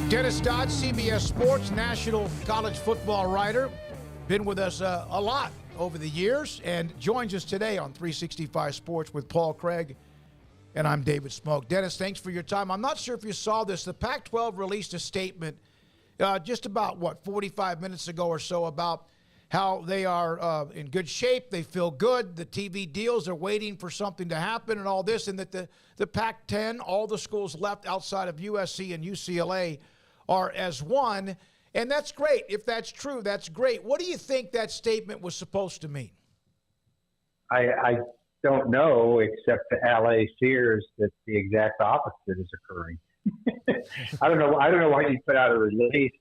Dennis Dodd, CBS Sports, national college football writer. Been with us a lot over the years and joins us today on 365 Sports with Paul Craig. And I'm David Smoak. Dennis, thanks for your time. I'm not sure if you saw this. The Pac-12 released a statement just about, 45 minutes ago or so about how they are in good shape. They feel good. The TV deals are waiting for something to happen and all this, and that the Pac-10, all the schools left outside of USC and UCLA are as one. And that's great. If that's true, that's great. What do you think that statement was supposed to mean? I don't know, except to allay fears that the exact opposite is occurring. I don't know why you put out a release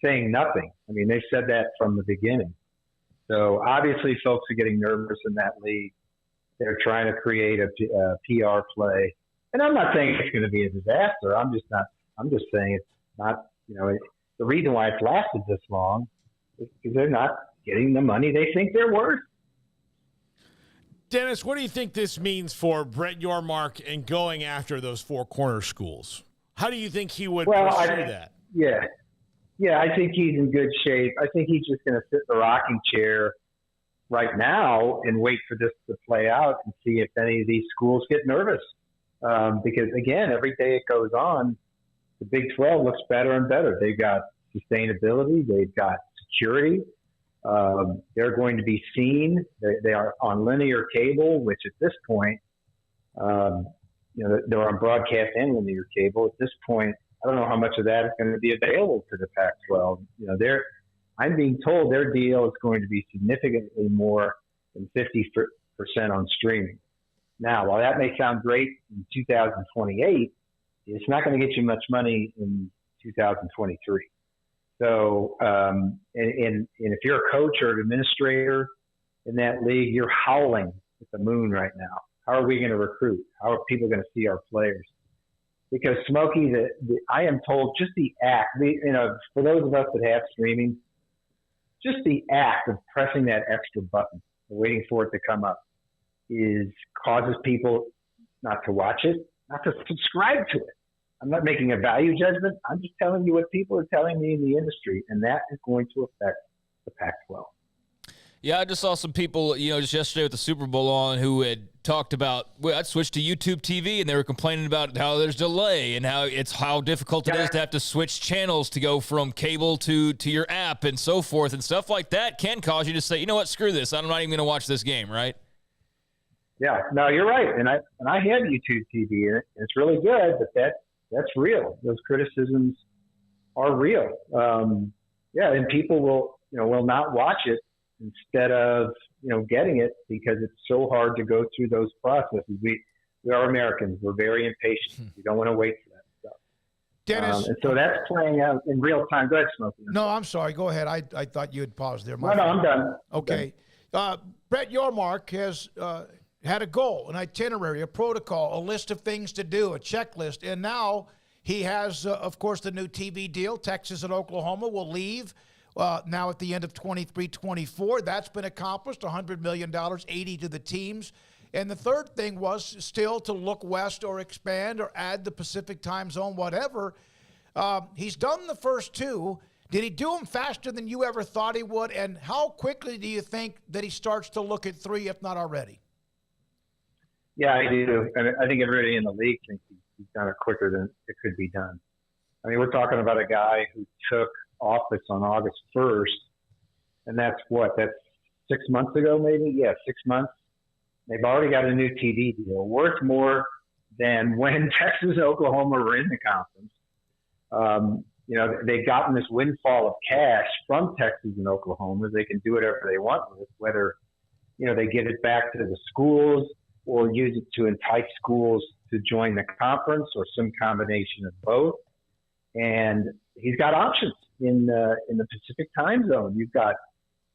saying nothing. I mean, they said that from the beginning. So obviously folks are getting nervous in that league. They're trying to create a PR play. And I'm not saying it's going to be a disaster. I'm just saying it's not, the reason why it's lasted this long is because they're not getting the money they think they're worth. Dennis, what do you think this means for Brett Yormark and going after those four corner schools? How do you think he would pursue that? Yeah, I think he's in good shape. I think he's just going to sit in the rocking chair right now and wait for this to play out and see if any of these schools get nervous. Because, again, every day it goes on, the Big 12 looks better and better. They've got sustainability. They've got security. They're going to be seen. They are on linear cable, which at this point, they're on broadcast and linear cable. At this point, I don't know how much of that is going to be available to the Pac-12. I'm being told their deal is going to be significantly more than 50% on streaming. Now, while that may sound great in 2028, it's not going to get you much money in 2023. So, and if you're a coach or an administrator in that league, you're howling at the moon right now. How are we going to recruit? How are people going to see our players? Because Smokey, I am told just the act, for those of us that have streaming, just the act of pressing that extra button, waiting for it to come up, causes people not to watch it, not to subscribe to it. I'm not making a value judgment. I'm just telling you what people are telling me in the industry, and that is going to affect the Pac-12. Yeah, I just saw some people, just yesterday with the Super Bowl on who had talked about, I'd switch to YouTube TV, and they were complaining about how there's delay and how difficult it is to have to switch channels to go from cable to your app and so forth, and stuff like that can cause you to say, you know what, screw this. I'm not even going to watch this game, right? Yeah, no, you're right. And I have YouTube TV, and it's really good, but that's real. Those criticisms are real. And people will not watch it instead of, getting it because it's so hard to go through those processes. We are Americans. We're very impatient. We don't want to wait for that stuff. Dennis. And so that's playing out in real time. Go ahead, Smokey. No, I'm sorry. Go ahead. I thought you had paused there. No, I'm done. Okay. Brett Yormark has had a goal, an itinerary, a protocol, a list of things to do, a checklist, and now he has, of course, the new TV deal. Texas and Oklahoma will leave now at the end of 23-24. That's been accomplished, $100 million, 80 to the teams. And the third thing was still to look west or expand or add the Pacific time zone, whatever. He's done the first two. Did he do them faster than you ever thought he would? And how quickly do you think that he starts to look at three, if not already? Yeah, I do. And I think everybody in the league thinks he's done it quicker than it could be done. I mean, we're talking about a guy who took office on August 1st, and that's 6 months ago, maybe? Yeah, 6 months. They've already got a new TV deal worth more than when Texas and Oklahoma were in the conference. They've gotten this windfall of cash from Texas and Oklahoma. They can do whatever they want with it, whether, they give it back to the schools or use it to entice schools to join the conference or some combination of both. And he's got options in the Pacific time zone. You've got,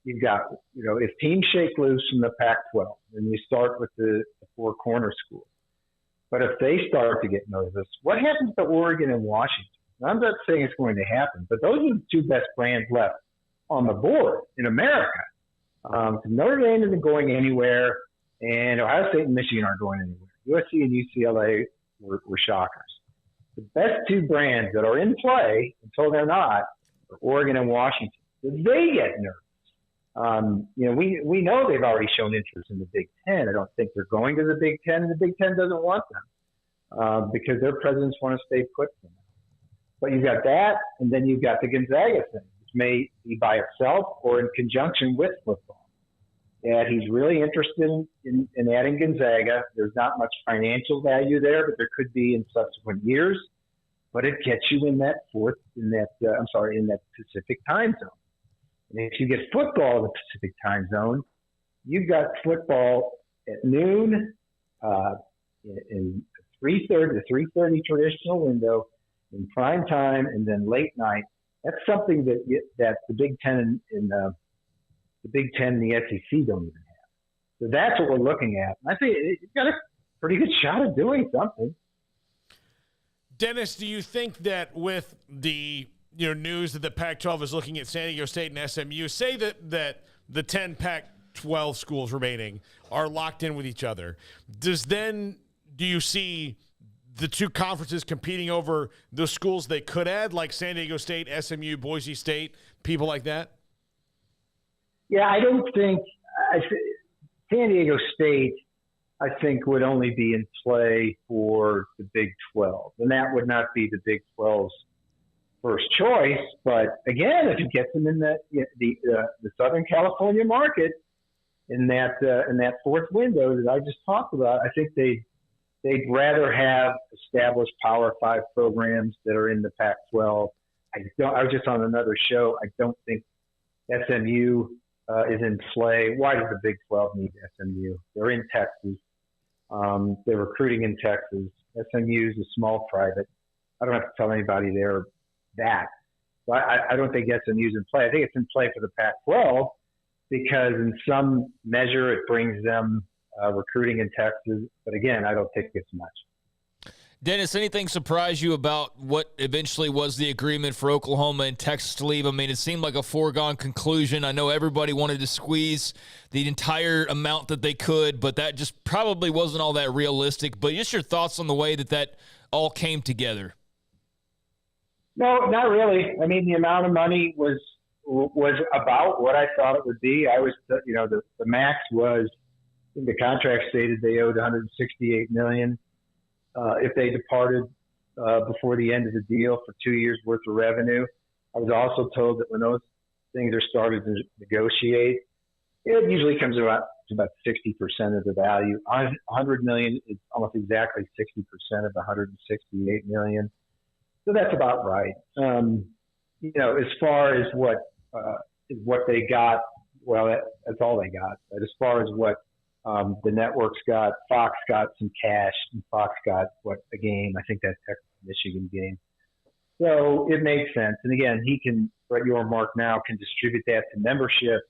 if teams shake loose from the Pac-12, then you start with the four corner schools. But if they start to get nervous, what happens to Oregon and Washington? Now, I'm not saying it's going to happen, but those are the two best brands left on the board in America. Notre Dame isn't going anywhere, and Ohio State and Michigan aren't going anywhere. USC and UCLA were shockers. the best two brands that are in play until they're not are Oregon and Washington. They get nervous. We know they've already shown interest in the Big Ten. I don't think they're going to the Big Ten, and the Big Ten doesn't want them because their presidents want to stay put for now. But you've got that, and then you've got the Gonzaga thing, which may be by itself or in conjunction with football. And he's really interested in adding Gonzaga. There's not much financial value there, but there could be in subsequent years. But it gets you in that Pacific time zone. And if you get football in the Pacific time zone, you've got football at noon, in 3:30, the 3:30 traditional window, in prime time, and then late night. That's something that the Big Ten and the Big Ten and the SEC don't even have. So that's what we're looking at. And I think it's got a pretty good shot at doing something. Dennis, do you think that with the news that the Pac-12 is looking at San Diego State and SMU, say that the 10 Pac-12 schools remaining are locked in with each other, do you see the two conferences competing over the schools they could add, like San Diego State, SMU, Boise State, people like that? Yeah, I don't think San Diego State, I think, would only be in play for the Big 12. And that would not be the Big 12's first choice. But again, if it gets them in the Southern California market in that fourth window that I just talked about, I think they'd rather have established Power 5 programs that are in the Pac-12. I was just on another show. I don't think SMU is in play. Why does the Big 12 need SMU? They're in Texas. They're recruiting in Texas. SMU is a small private. I don't have to tell anybody there that. So I don't think SMU is in play. I think it's in play for the Pac-12 because in some measure it brings them recruiting in Texas. But again, I don't think it's much. Dennis, anything surprise you about what eventually was the agreement for Oklahoma and Texas to leave? I mean, it seemed like a foregone conclusion. I know everybody wanted to squeeze the entire amount that they could, but that just probably wasn't all that realistic. But just your thoughts on the way that all came together. No, not really. I mean, the amount of money was about what I thought it would be. The max was, I think the contract stated they owed $168 million. If they departed before the end of the deal for 2 years worth of revenue. I was also told that when those things are started to negotiate, it usually comes to about 60% of the value. $100 million is almost exactly 60% of the $168 million. So that's about right. As far as what they got, well, that's all they got. But as far as what the networks got, Fox got some cash, and Fox got a game. I think that Texas-Michigan game. So it makes sense. And again, Brett Yormark now can distribute that to membership.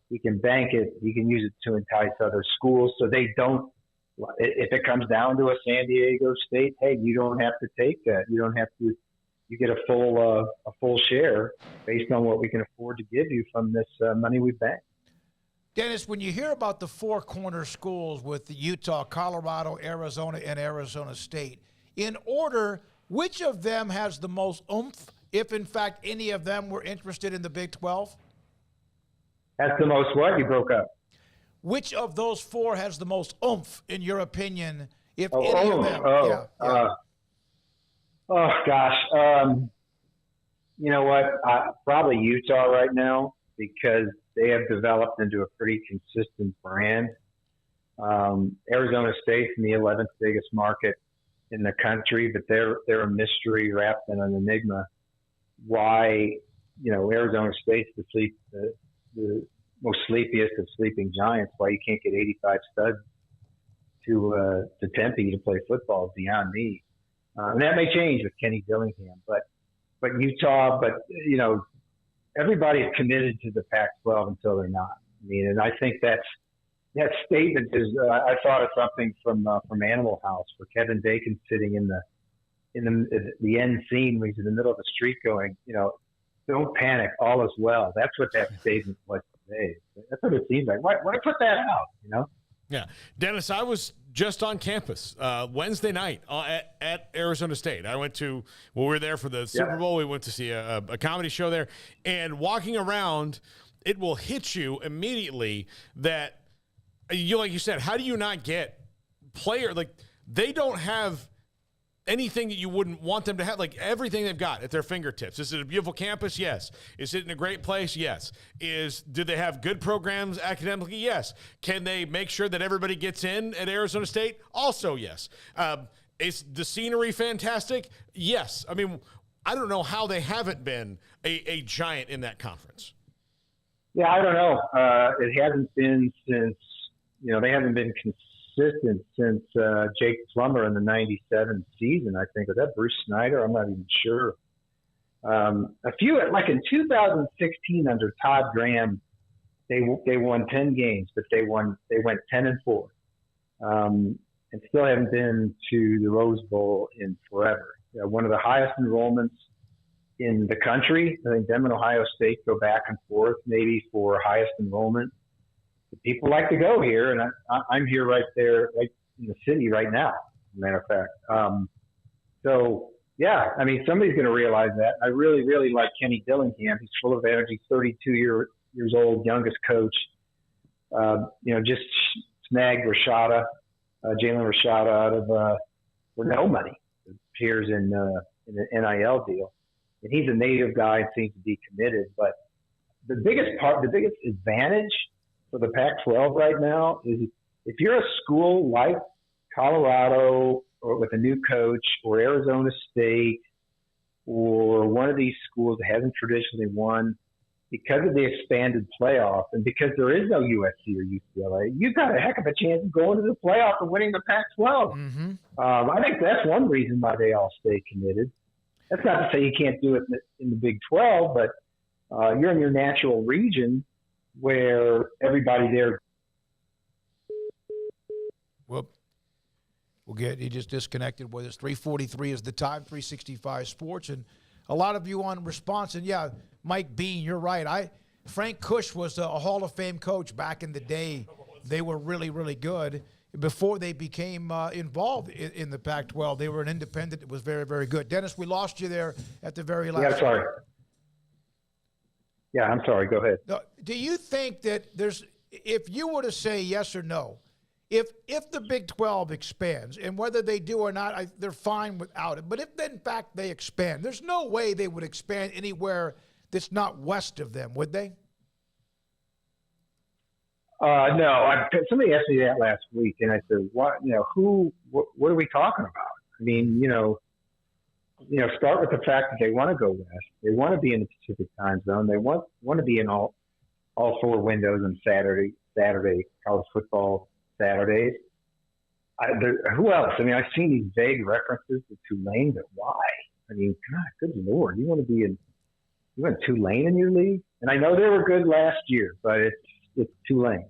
He can bank it. He can use it to entice other schools. So they don't. If it comes down to a San Diego State, hey, you don't have to take that. You don't have to. You get a full share based on what we can afford to give you from this money we banked. Dennis, when you hear about the four corner schools with Utah, Colorado, Arizona, and Arizona State, in order, which of them has the most oomph, if in fact any of them were interested in the Big 12? Has the most what? You broke up. Which of those four has the most oomph, in your opinion, if any of them? Oh, gosh. You know what? Probably Utah right now because they have developed into a pretty consistent brand. Arizona State's in the 11th biggest market in the country, but they're a mystery wrapped in an enigma. Why, Arizona State's the most sleepiest of sleeping giants. Why you can't get 85 studs to Tempe to play football is beyond me. And that may change with Kenny Dillingham, but Utah, everybody's committed to the Pac-12 until they're not. I mean, and I think that statement is. I thought of something from Animal House, where Kevin Bacon's sitting in the end scene when he's in the middle of the street, going, "Don't panic, all is well." That's what that statement was today. That's what it seems like. Why put that out? Yeah. Dennis, I was just on campus Wednesday night at Arizona State. We were there for the Super Bowl. We went to see a comedy show there. And walking around, it will hit you immediately that, like you said, how do you not get they don't have anything that you wouldn't want them to have, like everything they've got at their fingertips. Is it a beautiful campus? Yes. Is it in a great place? Yes. Do they have good programs academically? Yes. Can they make sure that everybody gets in at Arizona State? Also, yes. Is the scenery fantastic? Yes. I mean, I don't know how they haven't been a giant in that conference. Yeah, I don't know. It hasn't been since, they haven't been consistent since Jake Plummer in the 97 season, I think. Was that Bruce Snyder? I'm not even sure. A few, like in 2016 under Todd Graham, they won 10 games, but they went 10-4. And still haven't been to the Rose Bowl in forever. One of the highest enrollments in the country. I think them and Ohio State go back and forth maybe for highest enrollment. People like to go here, and I'm here right there, right in the city right now, as a matter of fact. So, yeah, I mean, somebody's going to realize that. I really, really like Kenny Dillingham. He's full of energy, 32 years old, youngest coach. Just snagged Jalen Rashada out of for no money. It appears in an NIL deal. And he's a native guy and seems to be committed. But the biggest advantage for the Pac-12 right now is if you're a school like Colorado or with a new coach or Arizona State or one of these schools that hasn't traditionally won, because of the expanded playoff and because there is no USC or UCLA, you've got a heck of a chance of going to the playoff and winning the Pac-12. Mm-hmm. I think that's one reason why they all stay committed. That's not to say you can't do it in the Big 12, but you're in your natural region where everybody there. Well, he just disconnected with us. 3:43 is the time, 365 Sports, and a lot of you on response. And yeah, Mike Bean, you're right. Frank Kush was a Hall of Fame coach back in the day. They were really, really good. Before they became involved in the Pac-12, they were an independent. It was very, very good. Dennis, we lost you there at the very last. Yeah, sorry. Yeah, I'm sorry. Go ahead. Do you think that if you were to say yes or no, if the Big 12 expands, and whether they do or not, they're fine without it. But if, in fact, they expand, there's no way they would expand anywhere that's not west of them, would they? No. Somebody asked me that last week, and I said, "What? What are we talking about?" I mean, start with the fact that they want to go west. They want to be in the Pacific time zone. They want to be in all four windows on Saturday college football Saturdays. Who else? I mean, I've seen these vague references to Tulane, but why? I mean, God, good Lord, you want Tulane in your league? And I know they were good last year, but it's Tulane.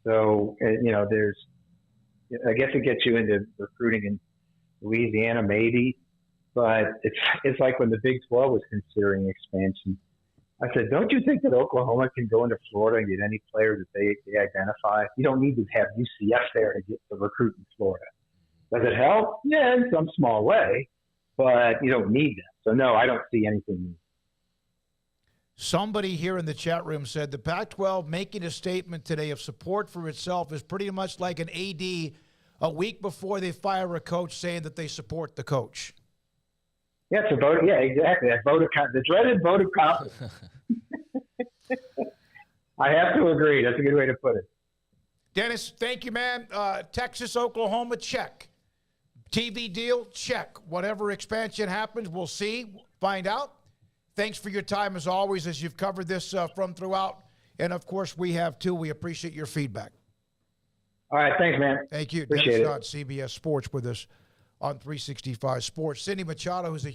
So, I guess it gets you into recruiting in Louisiana, maybe. But it's like when the Big 12 was considering expansion. I said, don't you think that Oklahoma can go into Florida and get any player that they identify? You don't need to have UCF there to get the recruit in Florida. Does it help? Yeah, in some small way, but you don't need them. So, no, I don't see anything. Somebody here in the chat room said the Pac-12 making a statement today of support for itself is pretty much like an AD a week before they fire a coach saying that they support the coach. Yeah, it's a vote. Yeah, exactly. The dreaded vote of confidence. I have to agree. That's a good way to put it. Dennis, thank you, man. Texas, Oklahoma, check. TV deal, check. Whatever expansion happens, we'll see, find out. Thanks for your time, as always, as you've covered this from throughout. And, of course, we have, too. We appreciate your feedback. All right. Thanks, man. Thank you. Appreciate Dennis Dodd, CBS Sports, with us on 365 Sports. Cindy Machado, who's a